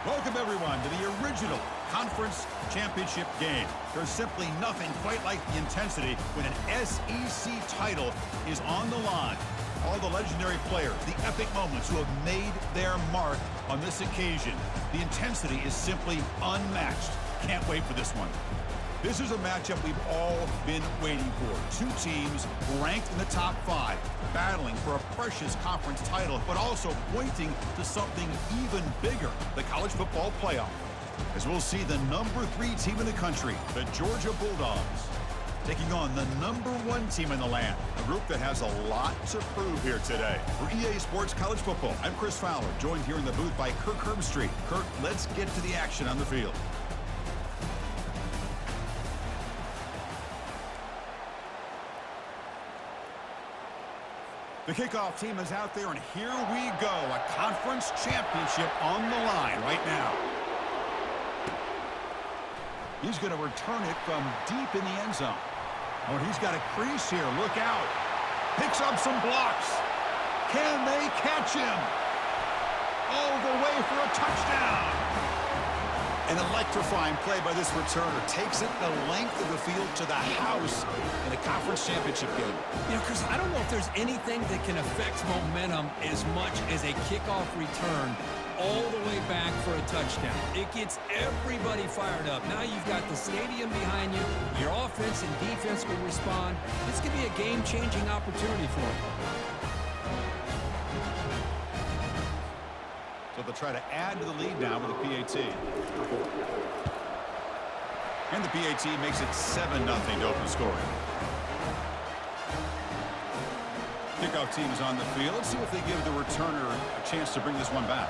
Welcome, everyone, to the original conference championship game. There's simply nothing quite like the intensity when an SEC title is on the line. All the legendary players, the epic moments who have made their mark on this occasion. The intensity is simply unmatched. Can't wait for this one. This is a matchup we've all been waiting for. Two teams ranked in the top 5, battling for a precious conference title, but also pointing to something even bigger, the college football playoff. As we'll see the number 3 team in the country, the Georgia Bulldogs, taking on the number 1 team in the land, a group that has a lot to prove here today. For EA Sports College Football, I'm Chris Fowler, joined here in the booth by Kirk Herbstreit. Kirk, let's get to the action on the field. The kickoff team is out there, and here we go. A conference championship on the line right now. He's going to return it from deep in the end zone. Oh, and he's got a crease here. Look out. Picks up some blocks. Can they catch him? All the way for a touchdown. An electrifying play by this returner. Takes it the length of the field to the house in a conference championship game. You know, Chris, I don't know if there's anything that can affect momentum as much as a kickoff return all the way back for a touchdown. It gets everybody fired up. Now you've got the stadium behind you. Your offense and defense will respond. This could be a game-changing opportunity for them. So they'll try to add to the lead now with the PAT. And the PAT makes it 7-0 to open scoring. Kickoff team is on the field. Let's see if they give the returner a chance to bring this one back.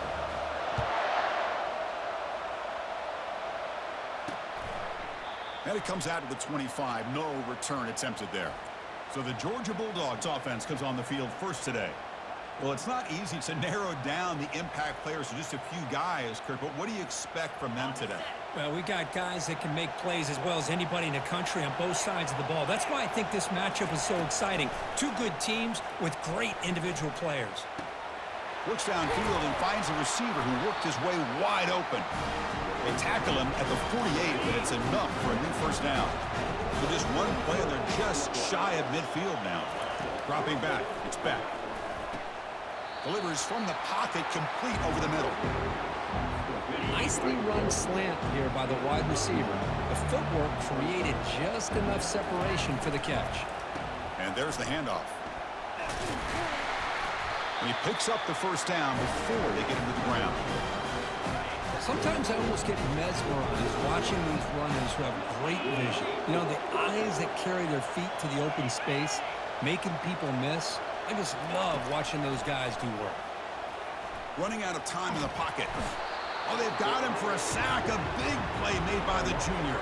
And it comes out to the 25. No return attempted there. So the Georgia Bulldogs offense comes on the field first today. Well, it's not easy to narrow down the impact players to just a few guys, Kirk, but what do you expect from them today? Well, we got guys that can make plays as well as anybody in the country on both sides of the ball. That's why I think this matchup is so exciting. Two good teams with great individual players. Looks downfield and finds a receiver who worked his way wide open. They tackle him at the 48, but it's enough for a new first down. So just one play, and they're just shy of midfield now. Dropping back, it's back. Delivers from the pocket, complete over the middle. Nicely run slant here by the wide receiver. The footwork created just enough separation for the catch. And there's the handoff. And he picks up the first down before they get him to the ground. Sometimes I almost get mesmerized watching these runners who have great vision. You know, the eyes that carry their feet to the open space, making people miss. I just love watching those guys do work. Running out of time in the pocket. Oh, they've got him for a sack. A big play made by the junior.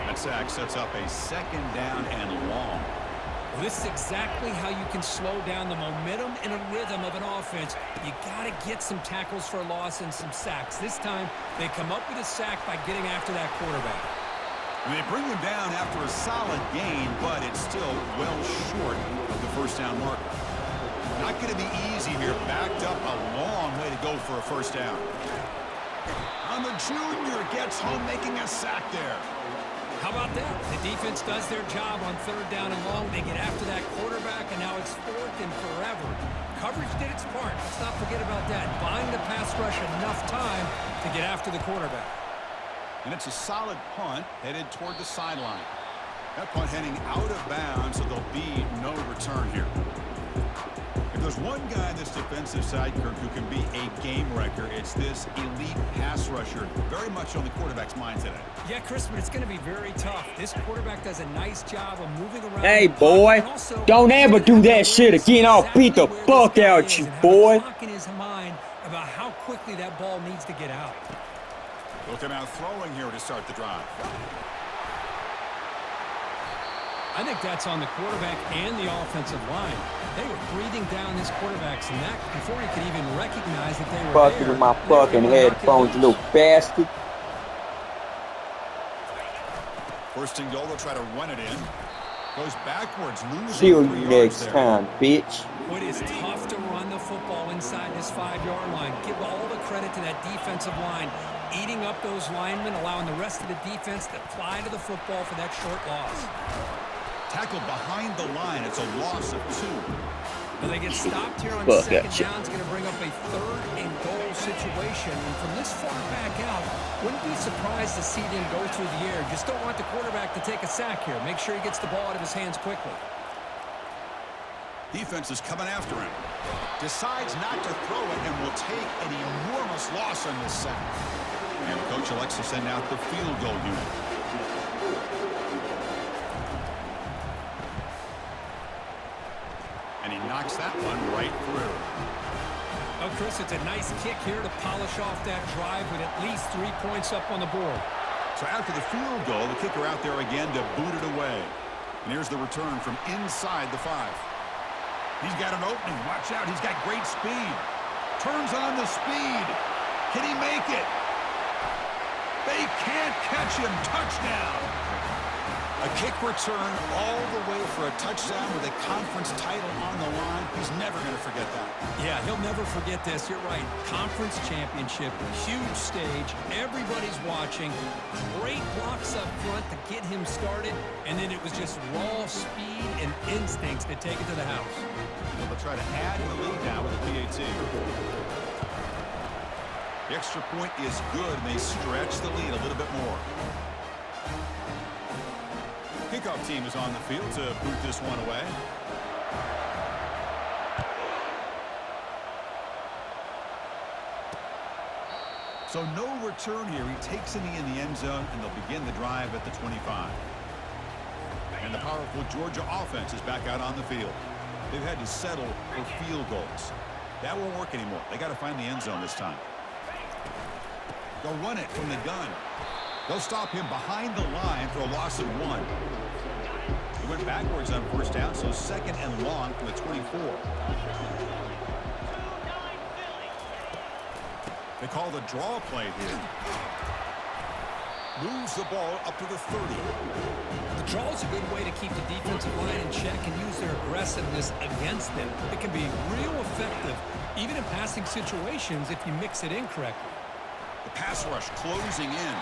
That sack sets up a second down and long. Well, this is exactly how you can slow down the momentum and a rhythm of an offense. You got to get some tackles for a loss and some sacks. This time, they come up with a sack by getting after that quarterback. And they bring him down after a solid gain, but it's still well short of the first down marker. Not going to be easy here. Backed up a long way to go for a first down. And the junior gets home making a sack there. How about that? The defense does their job on third down and long. They get after that quarterback, and now it's fourth and forever. Coverage did its part. Let's not forget about that. Buying the pass rush enough time to get after the quarterback. And it's a solid punt headed toward the sideline. That punt heading out of bounds, so there'll be no return here. If there's one guy on this defensive side, Kirk, who can be a game wrecker, it's this elite pass rusher, very much on the quarterback's mind today. Yeah, Chris, but it's going to be very tough. This quarterback does a nice job of moving around. Hey, boy, don't ever do that shit again. I'll beat the fuck out you, boy. In his mind about how quickly that ball needs to get out. Looking out throwing here to start the drive. I think that's on the quarterback and the offensive line. They were breathing down this quarterback's neck before he could even recognize that they were Fucking with my fucking headphones, you little bastard. First and goal, they'll try to run it in. Goes backwards, losing See you 3 yards next there. time, bitch. It is tough to run the football inside this 5-yard line. Give all the credit to that defensive line, eating up those linemen, allowing the rest of the defense to fly to the football for that short loss. Tackled behind the line. It's a loss of 2. Well, they get stopped here on Fuck second that shit. down. It's going to bring up a 3rd-and-goal situation. And from this far back out, wouldn't be surprised to see them go through the air. Just don't want the quarterback to take a sack here. Make sure he gets the ball out of his hands quickly. Defense is coming after him. Decides not to throw it and will take an enormous loss on this sack. And the coach elects to send out the field goal unit. And he knocks that one right through. Oh, Chris, it's a nice kick here to polish off that drive with at least 3 points up on the board. So after the field goal, the kicker out there again to boot it away. And here's the return from inside the 5. He's got an opening. Watch out. He's got great speed. Turns on the speed. Can he make it? They can't catch him. Touchdown. A kick return all the way for a touchdown with a conference title on the line. He's never going to forget that. Yeah, he'll never forget this. You're right. Conference championship, huge stage. Everybody's watching. Great blocks up front to get him started. And then it was just raw speed and instincts to take it to the house. They'll try to add to the lead now with a PAT. The extra point is good, and they stretch the lead a little bit more. Kickoff team is on the field to boot this one away. So no return here. He takes it in the end zone, and they'll begin the drive at the 25. And the powerful Georgia offense is back out on the field. They've had to settle for field goals. That won't work anymore. They got to find the end zone this time. They'll run it from the gun. They'll stop him behind the line for a loss of 1. He went backwards on first down, so 2nd and long from the 24. They call the draw play here. Moves the ball up to the 30. The draw is a good way to keep the defensive line in check and use their aggressiveness against them. It can be real effective, even in passing situations, if you mix it in correctly. The pass rush closing in.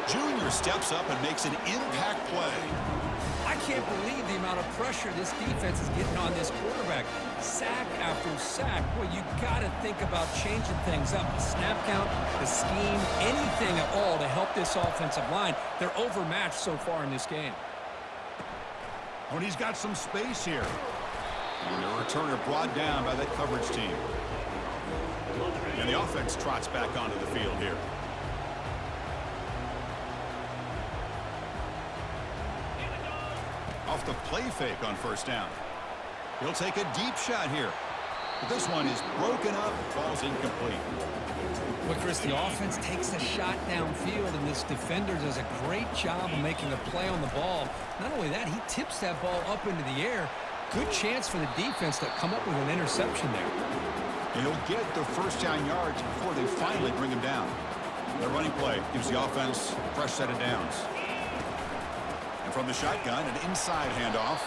Junior steps up and makes an impact play. I can't believe the amount of pressure this defense is getting on this quarterback. Sack after sack. Well, you got to think about changing things up. The snap count, the scheme, anything at all to help this offensive line. They're overmatched so far in this game. Oh, and he's got some space here. And the returner brought down by that coverage team. And the offense trots back onto the field here. Off the play fake on first down. He'll take a deep shot here. But this one is broken up, falls incomplete. But Chris, the offense takes a shot downfield, and this defender does a great job of making a play on the ball. Not only that, he tips that ball up into the air. Good chance for the defense to come up with an interception there. And he'll get the first down yards before they finally bring him down. The running play gives the offense a fresh set of downs. And from the shotgun, an inside handoff.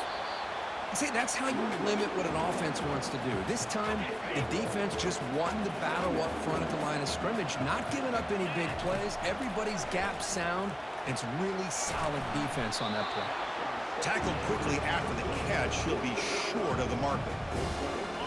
See, that's how you limit what an offense wants to do. This time, the defense just won the battle up front at the line of scrimmage, not giving up any big plays. Everybody's gap sound. It's really solid defense on that play. Tackled quickly after the catch. He'll be short of the marker.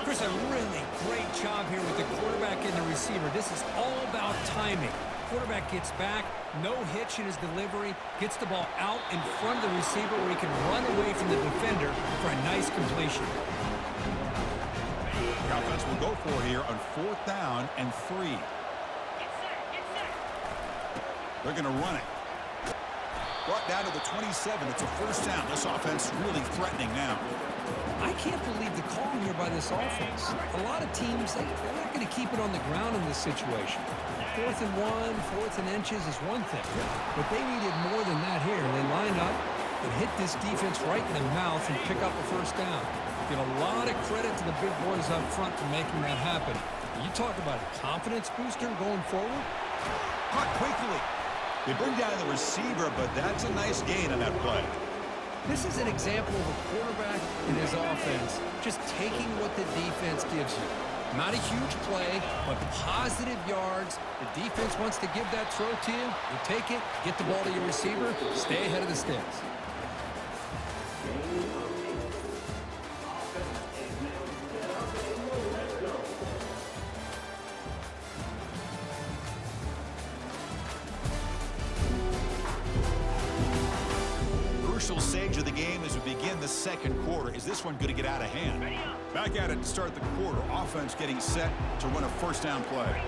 Chris, a really great job here with the quarterback and the receiver. This is all about timing. Quarterback gets back, no hitch in his delivery, gets the ball out in front of the receiver where he can run away from the defender for a nice completion. The offense will go for here on 4th down and 3. They're going to run it. Brought down to the 27. It's a first down. This offense really threatening now. I can't believe the call here by this offense. A lot of teams, they're not going to keep it on the ground in this situation. 4th and 1, 4th and inches is one thing. But they needed more than that here. They lined up and hit this defense right in the mouth and pick up a first down. Give a lot of credit to the big boys up front for making that happen. You talk about a confidence booster going forward. Caught quickly. They bring down the receiver, but that's a nice gain on that play. This is an example of a quarterback in his offense just taking what the defense gives you. Not a huge play, but positive yards. The defense wants to give that throw to you. You take it, get the ball to your receiver, stay ahead of the sticks. Crucial stage of the game as we begin the second quarter. Is this one going to get out of hand? Back at it to start the quarter. Offense getting set to run a first down play.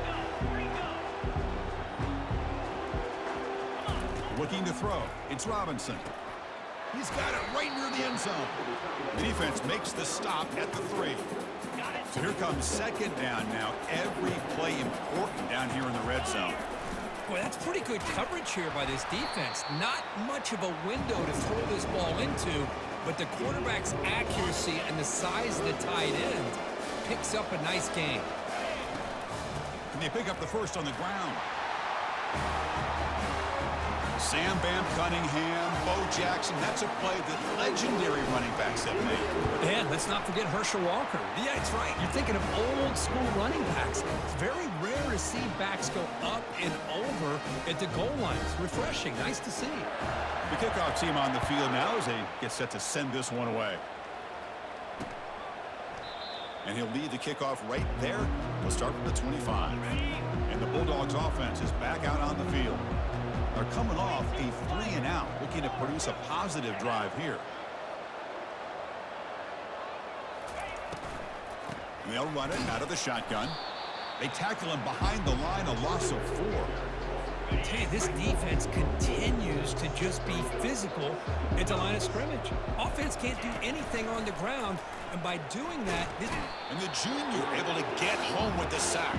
Looking to throw. It's Robinson. He's got it right near the end zone. The defense makes the stop at the 3. So here comes second down now. Every play important down here in the red zone. Boy, that's pretty good coverage here by this defense. Not much of a window to throw this ball into, but the quarterback's accuracy and the size of the tight end picks up a nice gain. Can they pick up the first on the ground? Sam Bam Cunningham, Bo Jackson. That's a play that legendary running backs have made. Yeah, let's not forget Herschel Walker. Yeah, it's right. You're thinking of old school running backs. It's very rare to see backs go up and over at the goal lines. Refreshing. Nice to see. The kickoff team on the field now as they get set to send this one away. And he'll lead the kickoff right there. We'll start from the 25. And the Bulldogs offense is back out on the field. They're coming off a 3-and-out, looking to produce a positive drive here. They'll run it out of the shotgun. They tackle him behind the line, a loss of 4. Hey, this defense continues to just be physical at the line of scrimmage. Offense can't do anything on the ground, and by doing that... And the junior able to get home with the sack.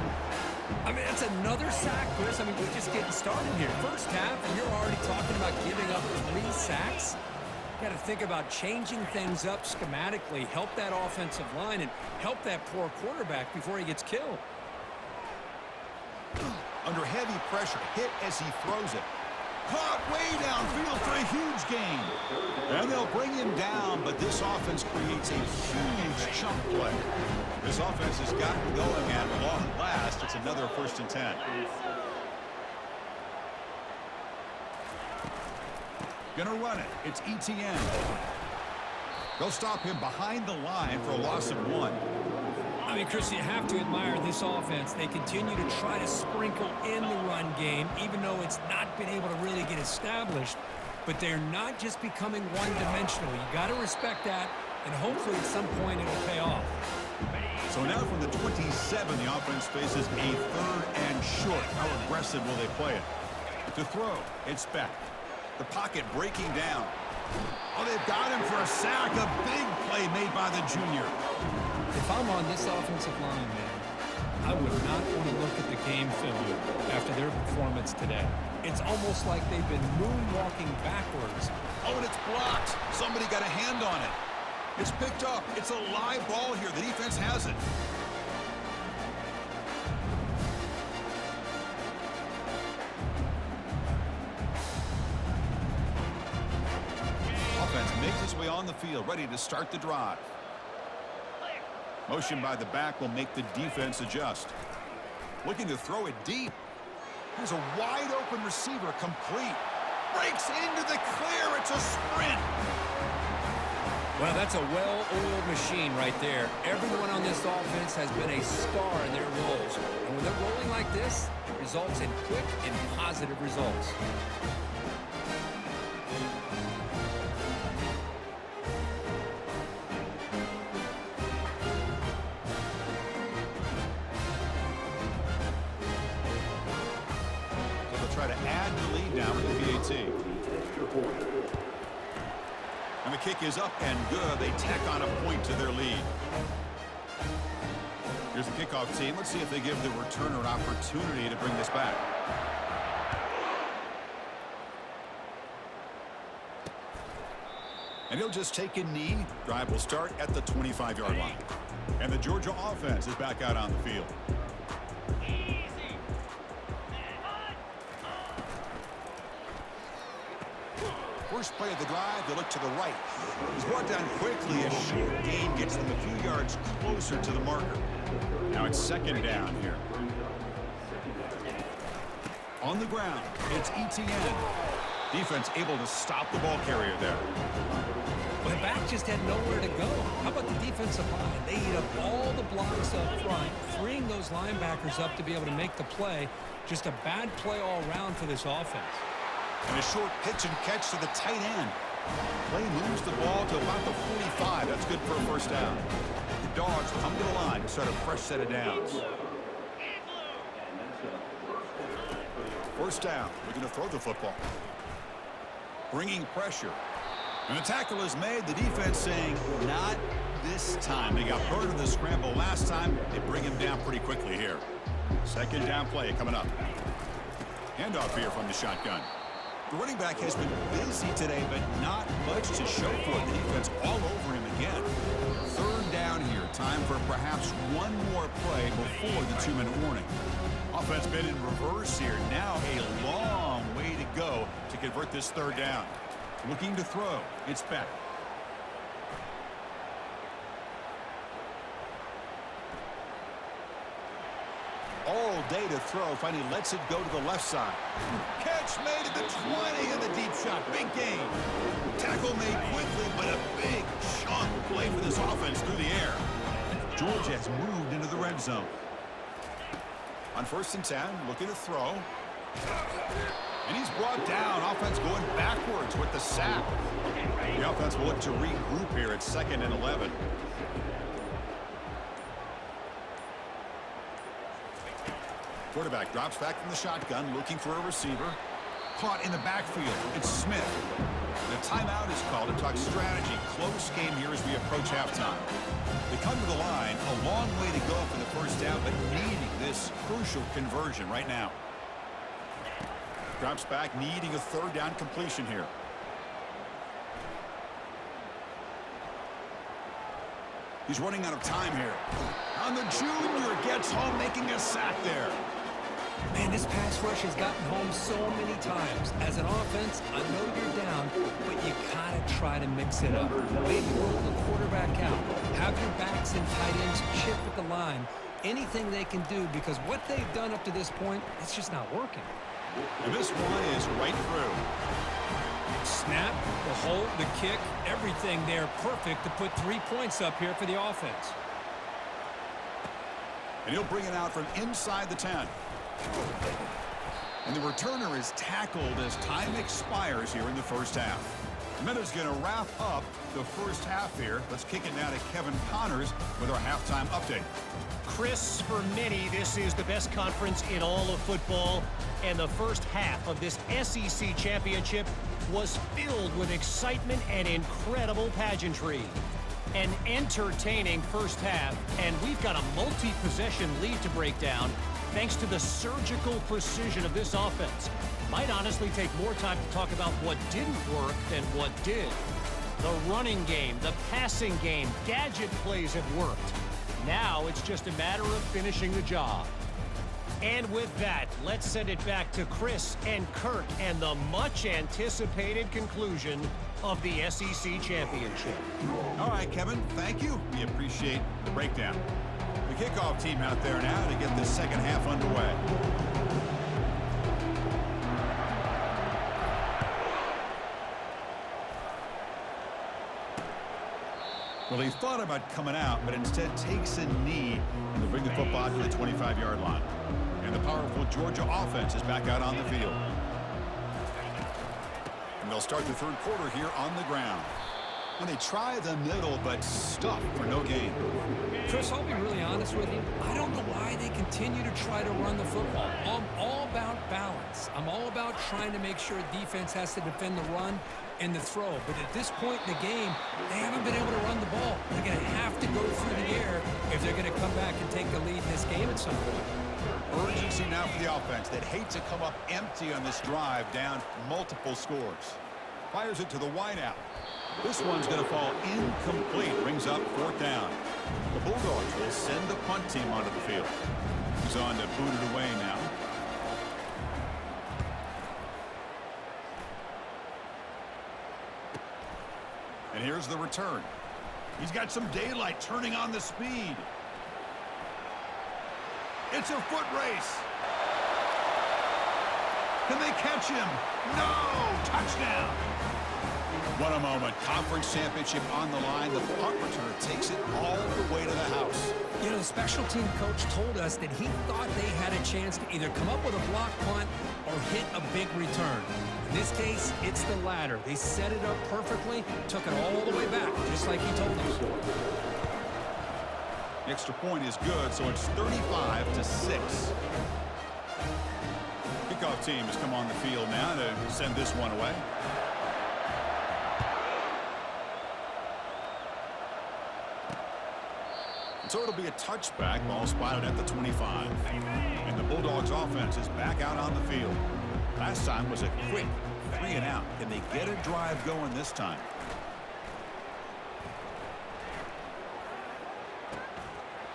I mean, that's another sack, Chris. I mean, we're just getting started here. First half, and you're already talking about giving up 3 sacks. Got to think about changing things up schematically, help that offensive line, and help that poor quarterback before he gets killed. Under heavy pressure, hit as he throws it. Caught way downfield for a huge gain. And they'll bring him down, but this offense creates a huge chunk play. This offense has gotten going at long last. It's another 1st and 10. Gonna run it. It's ETN. They'll stop him behind the line for a loss of 1. I mean, Chris, you have to admire this offense. They continue to try to sprinkle in the run game, even though it's not been able to really get established. But they're not just becoming one-dimensional. You got to respect that, and hopefully at some point it'll pay off. So now from the 27, the offense faces a 3rd and short. How aggressive will they play it? To throw, it's back. The pocket breaking down. Oh, they've got him for a sack. A big play made by the junior. If I'm on this offensive line, man, I would not want to look at the game film after their performance today. It's almost like they've been moonwalking backwards. Oh, and it's blocked. Somebody got a hand on it. It's picked up. It's a live ball here. The defense has it. Offense makes its way on the field, ready to start the drive. Motion by the back will make the defense adjust. Looking to throw it deep. There's a wide open receiver, complete. Breaks into the clear. It's a sprint. Well, that's a well-oiled machine right there. Everyone on this offense has been a star in their roles. And when they're rolling like this, it results in quick and positive results. Try to add the lead now with the PAT. And the kick is up and good. They tack on a point to their lead. Here's the kickoff team. Let's see if they give the returner an opportunity to bring this back. And he'll just take a knee. Drive will start at the 25-yard line. And the Georgia offense is back out on the field. First play of the drive, they look to the right. He's brought down quickly. A short gain gets them a few yards closer to the marker. Now it's second down here. On the ground, it's ETN. Defense able to stop the ball carrier there. The back just had nowhere to go. How about the defensive line? They eat up all the blocks up front, freeing those linebackers up to be able to make the play. Just a bad play all around for this offense. And a short pitch and catch to the tight end. Play moves the ball to about the 45. That's good for a first down. The Dogs come to the line to start a fresh set of downs. First down. We're going to throw the football. Bringing pressure. And the tackle is made. The defense saying, not this time. They got burned in the scramble last time. They bring him down pretty quickly here. Second down play coming up. Handoff here from the shotgun. The running back has been busy today, but not much to show for it. The defense all over him again. Third down here. Time for perhaps one more play before the 2-minute warning. Offense been in reverse here. Now a long way to go to convert this third down. Looking to throw. It's back. All day to throw. Finally lets it go to the left side. Catch made at the 20 and the deep shot. Big gain. Tackle made quickly, but a big chunk play for this offense through the air. Georgia has moved into the red zone. On first and 10, looking to throw. And he's brought down. Offense going backwards with the sack. The offense will look to regroup here at 2nd and 11. Quarterback drops back from the shotgun, looking for a receiver. Caught in the backfield. It's Smith. The timeout is called to talk strategy. Close game here as we approach halftime. They come to the line. A long way to go for the first down, but needing this crucial conversion right now. Drops back, needing a third down completion here. He's running out of time here. And the junior gets home, making a sack there. Man, this pass rush has gotten home so many times. As an offense, I know you're down, but you gotta try to mix it up. Maybe roll the quarterback out. Have your backs and tight ends chip at the line. Anything they can do, because what they've done up to this point, it's just not working. And this one is right through. Snap, the hold, the kick, everything there perfect to put 3 points up here for the offense. And he'll bring it out from inside the 10. And the returner is tackled as time expires here in the first half. Minuta's going to wrap up the first half here. Let's kick it now to Kevin Connors with our halftime update. Chris, for many, this is the best conference in all of football. And the first half of this SEC championship was filled with excitement and incredible pageantry. An entertaining first half, and we've got a multi-possession lead to break down thanks to the surgical precision of this offense. Might honestly take more time to talk about what didn't work than what did. The running game, the passing game, gadget plays have worked. Now it's just a matter of finishing the job. And with that, let's send it back to Chris and Kirk and the much-anticipated conclusion of the SEC Championship. All right, Kevin, thank you. We appreciate the breakdown. The kickoff team out there now to get the second half underway. Well, he thought about coming out, but instead takes a knee to bring the football to the 25-yard line. And the powerful Georgia offense is back out on the field. And they'll start the third quarter here on the ground. And they try the middle, but stuff for no gain. Chris, I'll be really honest with you. I don't know why they continue to try to run the football. I'm all about balance. I'm all about trying to make sure defense has to defend the run and the throw. But at this point in the game, they haven't been able to run the ball. They're going to have to go through the air if they're going to come back and take the lead in this game at some point. Urgency now for the offense. They'd hate to come up empty on this drive, down multiple scores. Fires it to the wideout. This one's going to fall incomplete. Brings up fourth down. The Bulldogs will send the punt team onto the field. He's on to boot it away now. And here's the return. He's got some daylight turning on the speed. It's a foot race. Can they catch him? No! Touchdown! What a moment. Conference championship on the line. The punt returner takes it all the way to the house. You know, the special team coach told us that he thought they had a chance to either come up with a block punt or hit a big return. In this case, it's the latter. They set it up perfectly, took it all the way back, just like he told us. The extra point is good, so it's 35-6. Kickoff team has come on the field now to send this one away. So it'll be a touchback. Ball spotted at the 25. And the Bulldogs offense is back out on the field. Last time was a quick 3-and-out. Can they get a drive going this time?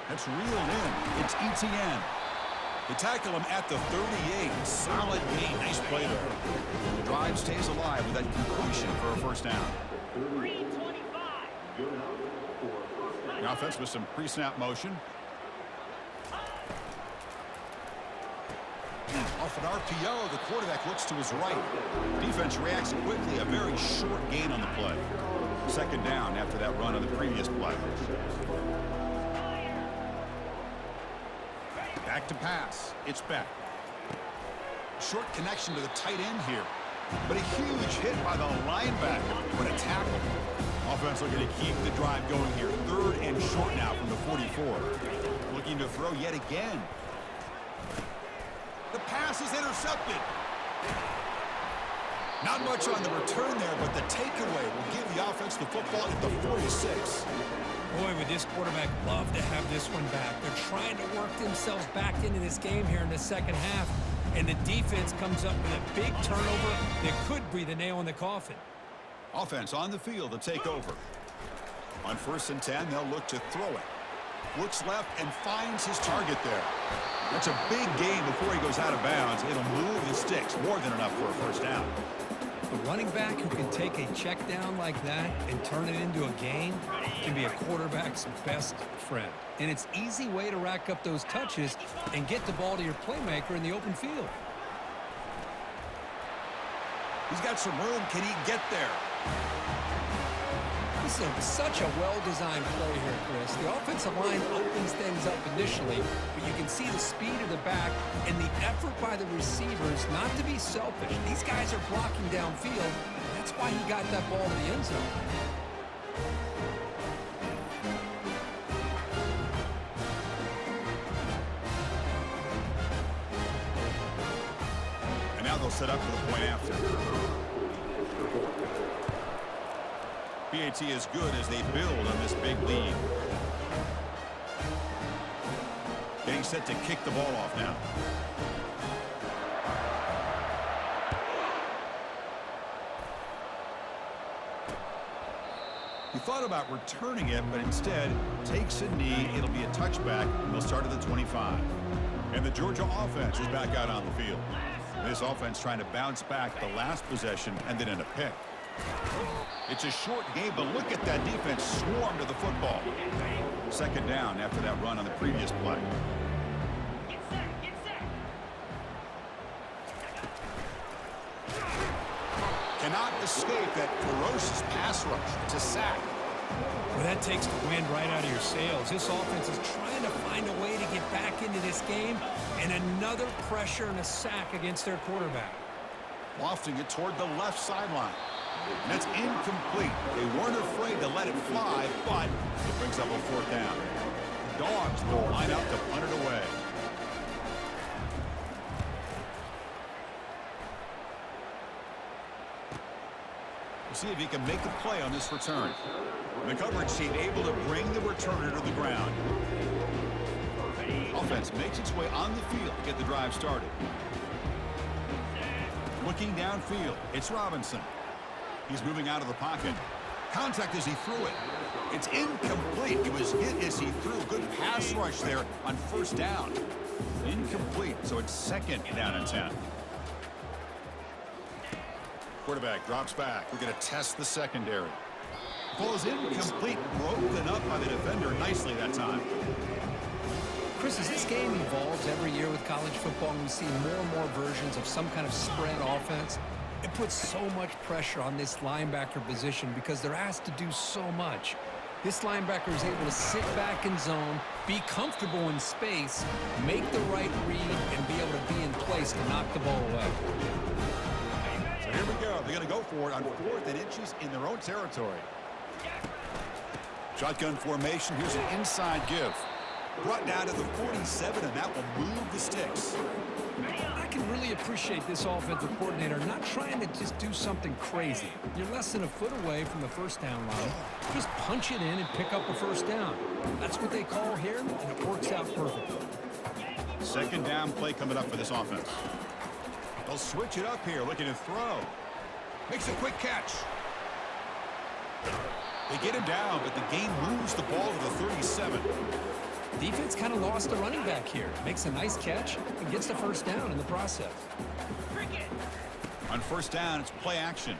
That's reeled in. It's ETN. They tackle him at the 38. Solid gain. Nice play there. The drive stays alive with that completion for a first down. The offense with some pre-snap motion. Off an RPO, the quarterback looks to his right. Defense reacts quickly. A very short gain on the play. Second down after that run on the previous play. Back to pass. It's back. Short connection to the tight end here. But a huge hit by the linebacker when a tackle. Offense looking to keep the drive going here. Third and short now from the 44. Looking to throw yet again. The pass is intercepted. Not much on the return there, but the takeaway will give the offense the football at the 46. Boy, would this quarterback love to have this one back. They're trying to work themselves back into this game here in the second half, and the defense comes up with a big turnover that could breathe a nail in the coffin. Offense on the field to take over. On 1st and 10, they'll look to throw it. Looks left and finds his target there. That's a big gain before he goes out of bounds. It'll move the sticks, more than enough for a first down. A running back who can take a check down like that and turn it into a gain can be a quarterback's best friend. And it's an easy way to rack up those touches and get the ball to your playmaker in the open field. He's got some room. Can he get there? This is such a well-designed play here, Chris. The offensive line opens things up initially, but you can see the speed of the back and the effort by the receivers not to be selfish. These guys are blocking downfield. That's why he got that ball to the end zone. And now they'll set up for the point after. PAT is good as they build on this big lead. Getting set to kick the ball off now. He thought about returning it, but instead takes a knee. It'll be a touchback, and they'll start at the 25. And the Georgia offense is back out on the field. This offense trying to bounce back the last possession and then in a pick. It's a short game, but look at that defense swarm to the football. Second down after that run on the previous play. Cannot escape that ferocious pass rush. It's a sack. Well, that takes the wind right out of your sails. This offense is trying to find a way to get back into this game, and another pressure and a sack against their quarterback. Lofting it toward the left sideline. And that's incomplete. They weren't afraid to let it fly, but it brings up a fourth down. The Dogs will line up to punt it away. We'll see if he can make a play on this return. The coverage team able to bring the returner to the ground. Offense makes its way on the field to get the drive started. Looking downfield, it's Robinson. He's moving out of the pocket. Contact as he threw it. It's incomplete. He was hit as he threw. Good pass rush there on first down. Incomplete, so it's second down and 10. Quarterback drops back. We're going to test the secondary. Falls incomplete, broken up by the defender nicely that time. Chris, as this game evolves every year with college football and we see more and more versions of some kind of spread offense, it puts so much pressure on this linebacker position because they're asked to do so much. This linebacker is able to sit back in zone, be comfortable in space, make the right read, and be able to be in place to knock the ball away. So here we go. They're going to go for it on 4th and inches in their own territory. Shotgun formation. Here's an inside give. Brought down to the 47, and that will move the sticks. I can really appreciate this offensive coordinator not trying to just do something crazy. You're less than a foot away from the first down line. Just punch it in and pick up a first down. That's what they call here, and it works out perfectly. Second down play coming up for this offense. They'll switch it up here, looking to throw. Makes a quick catch. They get him down, but the gain moves the ball to the 37. Defense kind of lost the running back here. Makes a nice catch and gets the first down in the process. On first down, it's play action.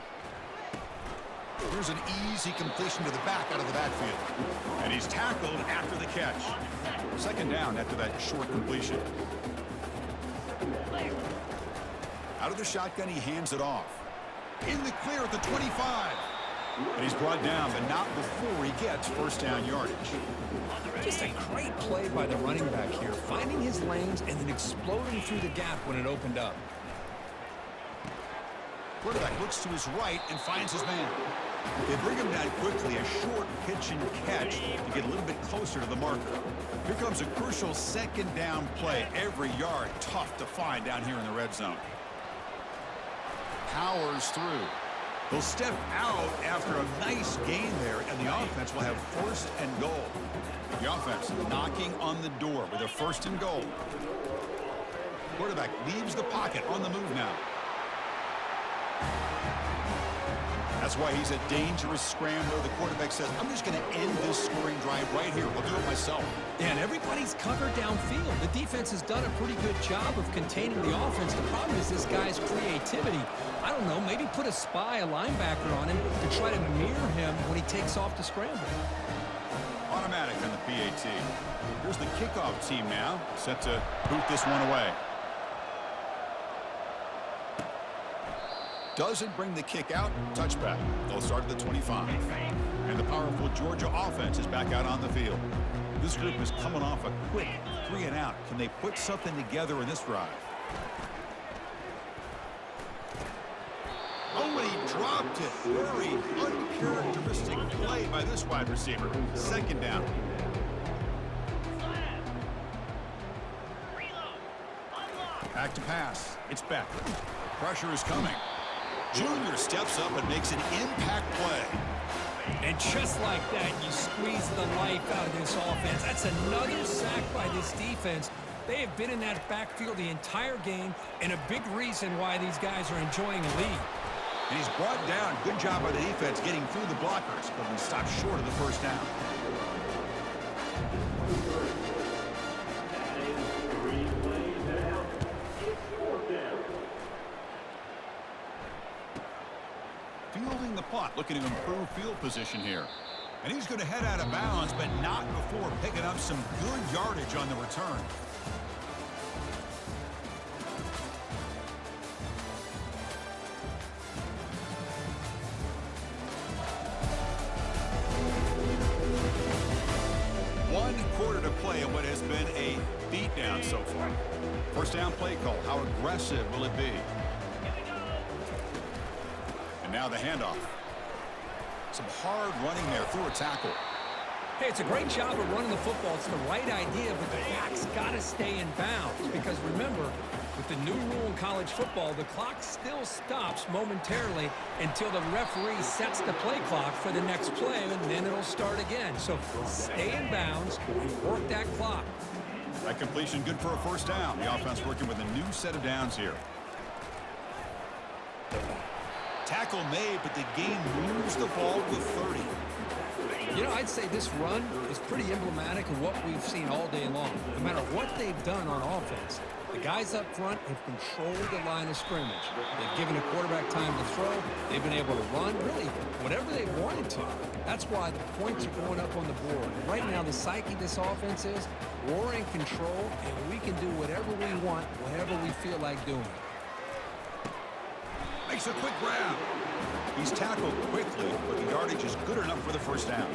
Here's an easy completion to the back out of the backfield. And he's tackled after the catch. Second down after that short completion. Out of the shotgun, he hands it off. In the clear at the 25. And he's brought down, but not before he gets first down yardage. Just a great play by the running back here, finding his lanes and then exploding through the gap when it opened up. Quarterback looks to his right and finds his man. They bring him down quickly, a short pitch and catch to get a little bit closer to the marker. Here comes a crucial second down play. Every yard tough to find down here in the red zone. Powers through. They'll step out after a nice gain there, and the offense will have first and goal. The offense knocking on the door with a first and goal. Quarterback leaves the pocket on the move now. That's why he's a dangerous scrambler. The quarterback says, I'm just going to end this scoring drive right here. I'll do it myself. And everybody's covered downfield. The defense has done a pretty good job of containing the offense. The problem is this guy's creativity. I don't know, maybe put a spy, a linebacker on him to try to mirror him when he takes off to scramble. Automatic on the PAT. Here's the kickoff team now, set to boot this one away. Doesn't bring the kick out. Touchback. They'll start at the 25. And the powerful Georgia offense is back out on the field. This group is coming off a quick 3 and out. Can they put something together in this drive? Oh, and he dropped it. Very uncharacteristic play by this wide receiver. Second down. Back to pass. It's back. Pressure is coming. Junior steps up and makes an impact play. And just like that, you squeeze the life out of this offense. That's another sack by this defense. They have been in that backfield the entire game, and a big reason why these guys are enjoying a lead. And he's brought down. Good job by the defense getting through the blockers, but he stopped short of the first down. Fielding the punt, looking to improve field position here. And he's going to head out of bounds, but not before picking up some good yardage on the return. One quarter to play in what has been a beatdown so far. First down play call. How aggressive will it be? And now the handoff. Some hard running there through a tackle. Hey, it's a great job of running the football. It's the right idea, but the back's got to stay in bounds. Because remember, with the new rule in college football, the clock still stops momentarily until the referee sets the play clock for the next play, and then it'll start again. So stay in bounds and work that clock. That completion good for a first down. The offense working with a new set of downs here. Tackle made, but the game moves the ball to 30. You know, I'd say this run is pretty emblematic of what we've seen all day long. No matter what they've done on offense, the The guys up front have controlled the line of scrimmage. They've given the quarterback time to throw. They've been able to run, really, whatever they wanted to. That's why the points are going up on the board. Right now, the psyche of this offense is we're in control, and we can do whatever we want, whatever we feel like doing. Makes a quick grab. He's tackled quickly, but the yardage is good enough for the first down.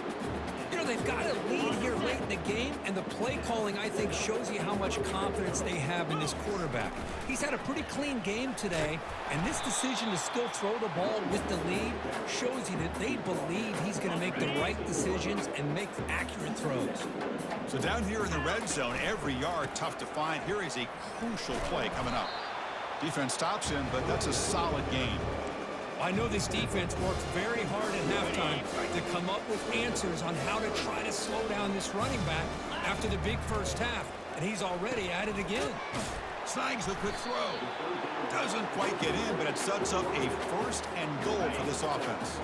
You know, they've got a lead here late in the game, and the play calling, I think, shows you how much confidence they have in this quarterback. He's had a pretty clean game today, and this decision to still throw the ball with the lead shows you that they believe he's going to make the right decisions and make accurate throws. So down here in the red zone, every yard tough to find. Here is a crucial play coming up. Defense stops him, but that's a solid gain. I know this defense worked very hard at halftime to come up with answers on how to try to slow down this running back after the big first half, and he's already at it again. Snags the quick throw. Doesn't quite get in, but it sets up a first and goal for this offense.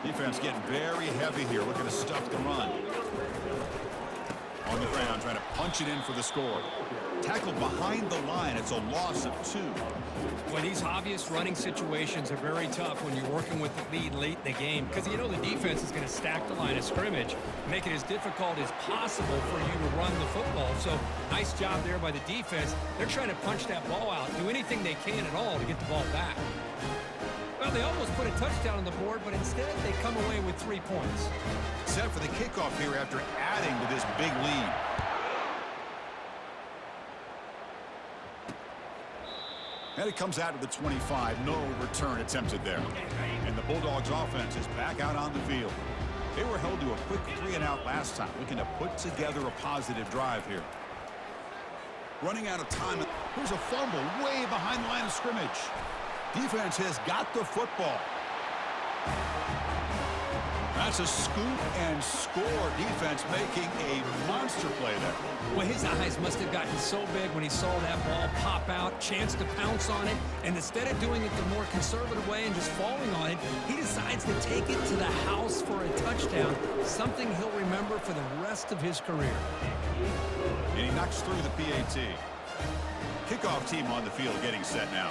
Defense getting very heavy here, looking to stuff the run. On the ground, trying to punch it in for the score. Tackled behind the line. It's a loss of 2. Well, these obvious running situations are very tough when you're working with the lead late in the game because you know the defense is going to stack the line of scrimmage, make it as difficult as possible for you to run the football. So nice job there by the defense. They're trying to punch that ball out, do anything they can at all to get the ball back. Well, they almost put a touchdown on the board, but instead they come away with 3 points. Set for the kickoff here after adding to this big lead. And it comes out to the 25. No return attempted there. And the Bulldogs offense is back out on the field. They were held to a quick 3-and-out last time, looking to put together a positive drive here. Running out of time. Here's a fumble way behind the line of scrimmage. Defense has got the football. That's a scoop and score. Defense making a monster play there. Well, his eyes must have gotten so big when he saw that ball pop out, chance to pounce on it, and instead of doing it the more conservative way and just falling on it, he decides to take it to the house for a touchdown, something he'll remember for the rest of his career. And he knocks through the PAT. Kickoff team on the field getting set now.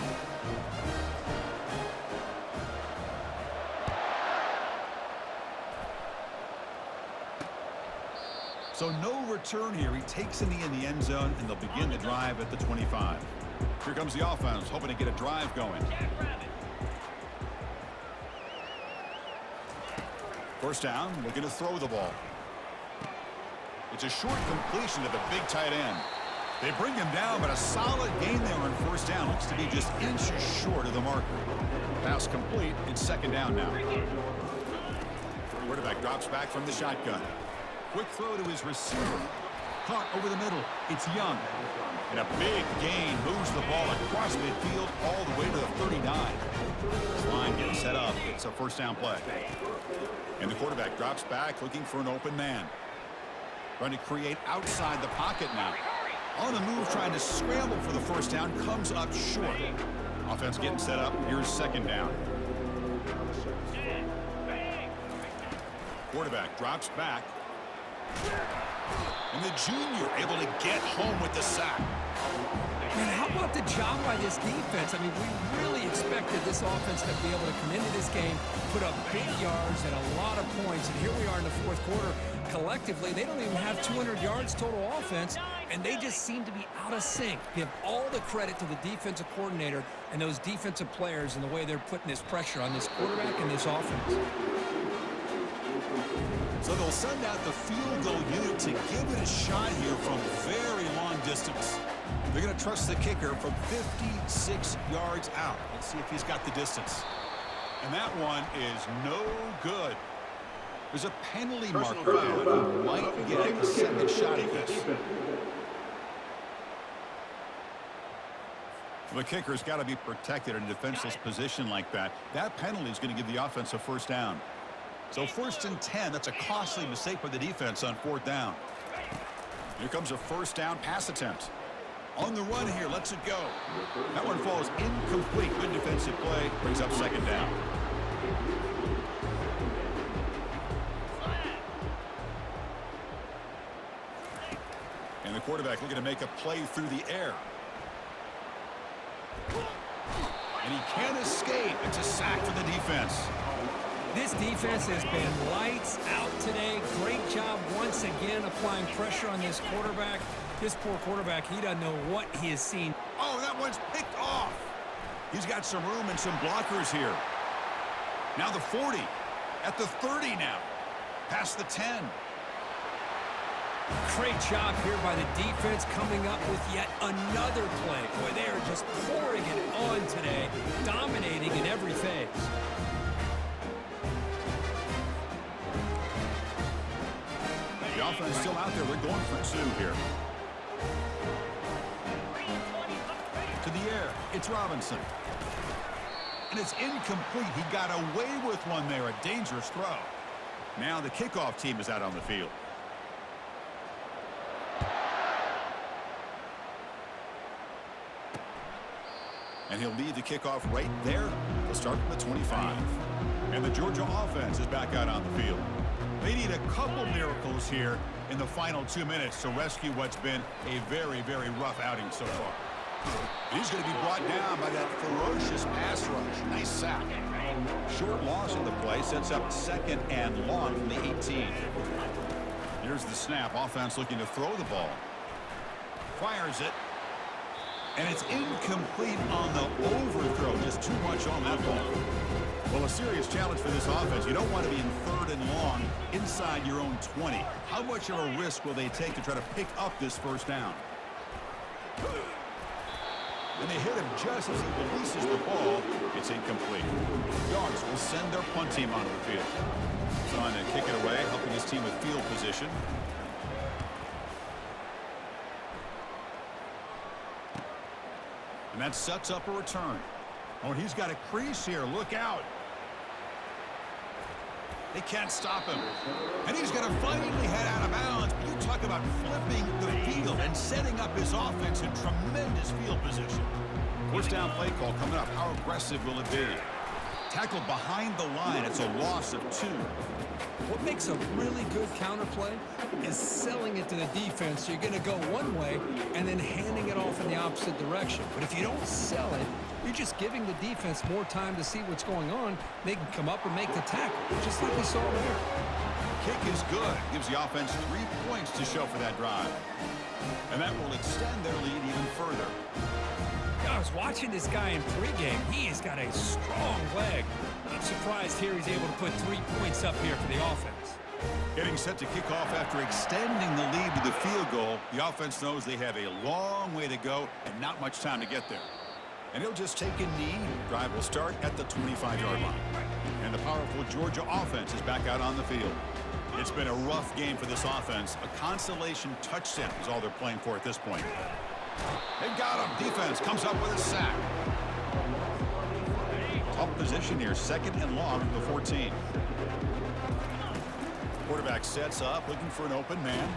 So no return here. He takes in the end zone, and they'll begin the drive at the 25. Here comes the offense, hoping to get a drive going. First down, looking to throw the ball. It's a short completion to the big tight end. They bring him down, but a solid gain there on first down. Looks to be just inches short of the marker. Pass complete. It's second down now. Quarterback drops back from the shotgun. Quick throw to his receiver. Caught over the middle. It's Young. And a big gain moves the ball across midfield all the way to the 39. This line gets set up. It's a first down play. And the quarterback drops back looking for an open man. Trying to create outside the pocket now. On the move, trying to scramble for the first down. Comes up short. Offense getting set up. Here's second down. Quarterback drops back. And the junior able to get home with the sack. Man, how about the job by this defense? I mean, we really expected this offense to be able to come into this game, put up big yards and a lot of points. And here we are in the fourth quarter. Collectively, they don't even have 200 yards total offense, and they just seem to be out of sync. Give all the credit to the defensive coordinator and those defensive players and the way they're putting this pressure on this quarterback and this offense. So they'll send out the field goal unit to give it a shot here from very long distance. They're going to trust the kicker from 56 yards out. Let's see if he's got the distance. And that one is no good. There's a penalty marker there. He might get a second shot at this. The kicker's got to be protected in a defenseless position like that. That penalty is going to give the offense a first down. So first and 10, that's a costly mistake by the defense on fourth down. Here comes a first down pass attempt. On the run here, lets it go. That one falls incomplete. Good defensive play, brings up second down. And the quarterback looking to make a play through the air. And he can't escape. It's a sack for the defense. This defense has been lights out today. Great job once again applying pressure on this quarterback. This poor quarterback, he doesn't know what he has seen. Oh, that one's picked off. He's got some room and some blockers here. Now the 40. At the 30 now. Past the 10. Great job here by the defense coming up with yet another play. Boy, they are just pouring it on today, dominating in every phase. The offense still out there. They're going for 2 here. To the air. It's Robinson. And it's incomplete. He got away with one there. A dangerous throw. Now the kickoff team is out on the field. And he'll lead the kickoff right there. They'll start from the 25. And the Georgia offense is back out on the field. They need a couple miracles here in the final 2 minutes to rescue what's been a very, very rough outing so far. He's going to be brought down by that ferocious pass rush. Nice sack. Short loss in the play sets up 2nd and long from the 18. Here's the snap. Offense looking to throw the ball. Fires it. And it's incomplete on the overthrow. Just too much on that ball. Well, a serious challenge for this offense. You don't want to be in 3rd and long inside your own 20. How much of a risk will they take to try to pick up this first down? And they hit him just as he releases the ball. It's incomplete. Dogs will send their punt team onto the field. Trying to kick it away, helping his team with field position. And that sets up a return. Oh, and he's got a crease here. Look out. They can't stop him. And he's going to finally head out of bounds. But you talk about flipping the field and setting up his offense in tremendous field position. First down play call coming up. How aggressive will it be? Tackled behind the line. It's a loss of 2. What makes a really good counter play is selling it to the defense. So you're going to go one way and then handing it off in the opposite direction. But if you don't sell it, you're just giving the defense more time to see what's going on. They can come up and make the tackle, just like we saw there. Kick is good. Gives the offense 3 points to show for that drive. And that will extend their lead even further. I was watching this guy in pregame. He has got a strong leg. I'm surprised here he's able to put 3 points up here for the offense. Getting set to kick off after extending the lead to the field goal. The offense knows they have a long way to go and not much time to get there. And he'll just take a knee. Drive will start at the 25-yard line. And the powerful Georgia offense is back out on the field. It's been a rough game for this offense. A consolation touchdown is all they're playing for at this point. They've got him. Defense comes up with a sack. Tough position here. 2nd and long from the 14. Quarterback sets up, looking for an open man.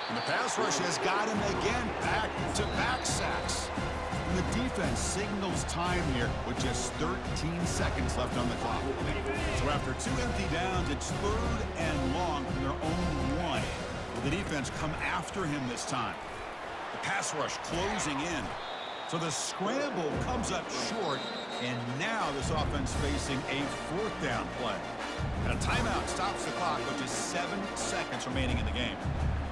And the pass rush has got him again. Back-to-back sacks. And the defense signals time here with just 13 seconds left on the clock. So after 2 empty downs, it's 3rd and long from their own 1. Will the defense come after him this time? The pass rush closing in. So the scramble comes up short, and now this offense facing a 4th down play. And a timeout stops the clock with just 7 seconds remaining in the game.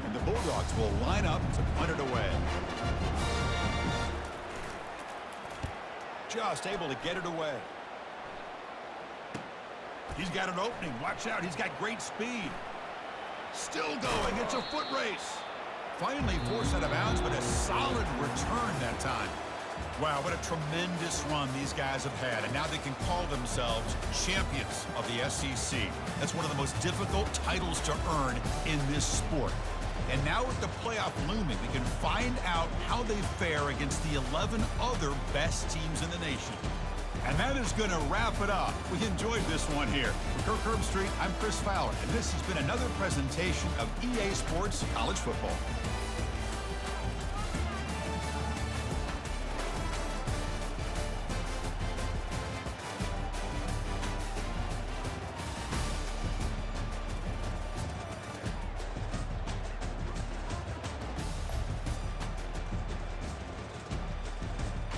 And the Bulldogs will line up to punt it away. Just able to get it away. He's got an opening. Watch out. He's got great speed. Still going. It's a foot race. Finally forced out of bounds, but a solid return that time. Wow, what a tremendous run these guys have had. And now they can call themselves champions of the SEC. That's one of the most difficult titles to earn in this sport. And now with the playoff looming, we can find out how they fare against the 11 other best teams in the nation. And that is going to wrap it up. We enjoyed this one here. For Kirk Herbstreit, I'm Chris Fowler, and this has been another presentation of EA Sports College Football.